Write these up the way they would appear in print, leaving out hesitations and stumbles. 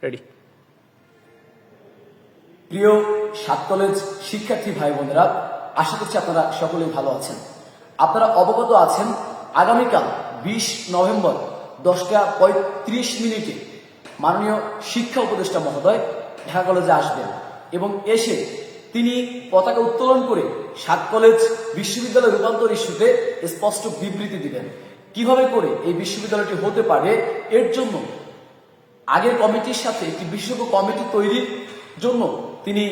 Ready. প্রিয় সাত college শিক্ষার্থী ভাই বোনেরা, আশা করছি আপনারা সকলেই ভালো আছেন। আপনারা অবগত আছেন আগামীকাল 20 নভেম্বর 10:35 মাননীয় শিক্ষা উপদেষ্টা মহোদয় ঢাকা কলেজে আসবেন এবং এসে তিনি পতাকা উত্তোলন করে সাত কলেজ বিশ্ববিদ্যালয় রূপান্তর ইস্যুতে স্পষ্ট বিবৃতি দিবেন। কিভাবে করে এই বিশ্ববিদ্যালয়টি হতে পারে এর জন্য আগের কমিটির সাথে একটি বিশেষজ্ঞ কমিটি তৈরির জন্য তিনি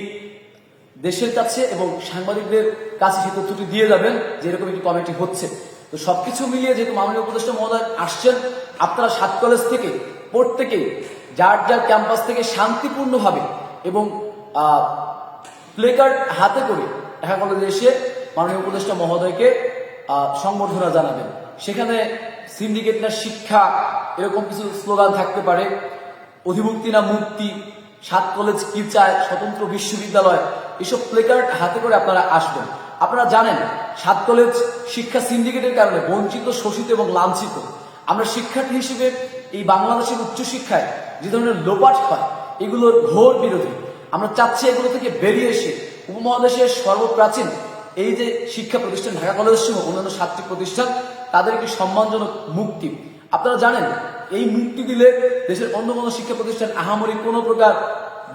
দেশের কাছে এবং সাংবাদিকদের কাছে সেই তথ্যটি দিয়ে যাবেন যে এরকম একটি কমিটি হচ্ছে। তো সবকিছু মিলিয়ে যেহেতু মাননীয় উপদেষ্টা মহোদয় আসছেন, আপনারা সাত কলেজ থেকে প্রত্যেকেই যার যার ক্যাম্পাস থেকে শান্তিপূর্ণভাবে এবং প্লেকার্ড হাতে করে ঢাকা কলেজে এসে মাননীয় উপদেষ্টা মহোদয়কে সংবর্ধনা জানাবেন। সেখানে সিন্ডিকেট না শিক্ষা, এরকম কিছু স্লোগান থাকতে পারে, অধিভুক্তি না মুক্তি, সাত কলেজ কি চায়, স্বতন্ত্র বিশ্ববিদ্যালয়, এসব প্লেকার্ড হাতে করে আপনারা আসবেন। আপনারা জানেন সাত কলেজ শিক্ষা সিন্ডিকেটের কারণে বঞ্চিত, শোষিত এবং লাঞ্ছিত। আমরা শিক্ষার্থী হিসেবে এই বাংলাদেশের উচ্চশিক্ষায় যে ধরনের লোপাট হয় এগুলোর ঘোর বিরোধী। আমরা চাচ্ছি এগুলো থেকে বেরিয়ে এসে উপমহাদেশের সর্বপ্রাচীন এই যে শিক্ষা প্রতিষ্ঠান ঢাকা কলেজ সহ অন্যান্য 7টি প্রতিষ্ঠান, তাদের একটি সম্মানজনক মুক্তি। আপনারা জানেন এই মুক্তি দিলে দেশের অন্য কোনো শিক্ষা প্রতিষ্ঠান আহামরি কোনো প্রকার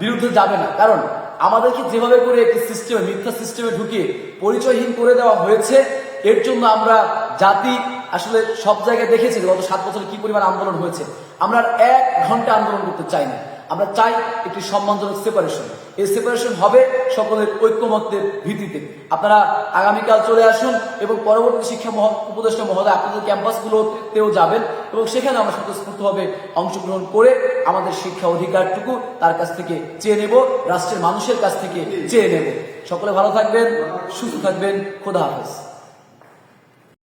বিরুদ্ধে যাবে না, কারণ আমাদেরকে যেভাবে করে একটি সিস্টেমে, মিথ্যা সিস্টেমে ঢুকিয়ে পরিচয়হীন করে দেওয়া হয়েছে, এর জন্য আমরা জাতি আসলে সব জায়গায় দেখেছি গত 7 বছরে কি পরিমাণ আন্দোলন হয়েছে। আমরা 1 ঘন্টা আন্দোলন করতে চাই না, আমরা চাই একটি সম্মানজনক সেপারেশন। এই সেপারেশন হবে সকলের ঐক্যমত্যের ভিত্তিতে। আপনারা আগামীকাল চলে আসুন এবং পরবর্তী শিক্ষা উপদেষ্টা মহোদয় আপনাদের ক্যাম্পাসগুলোতেও যাবেন এবং সেখানে আমরা স্বতঃস্ফূর্তভাবে অংশগ্রহণ করে আমাদের শিক্ষা অধিকারটুকু তার কাছ থেকে চেয়ে নেব, রাষ্ট্রের মানুষের কাছ থেকে চেয়ে নেব। সকলে ভালো থাকবেন, সুস্থ থাকবেন। খোদা হাফেজ।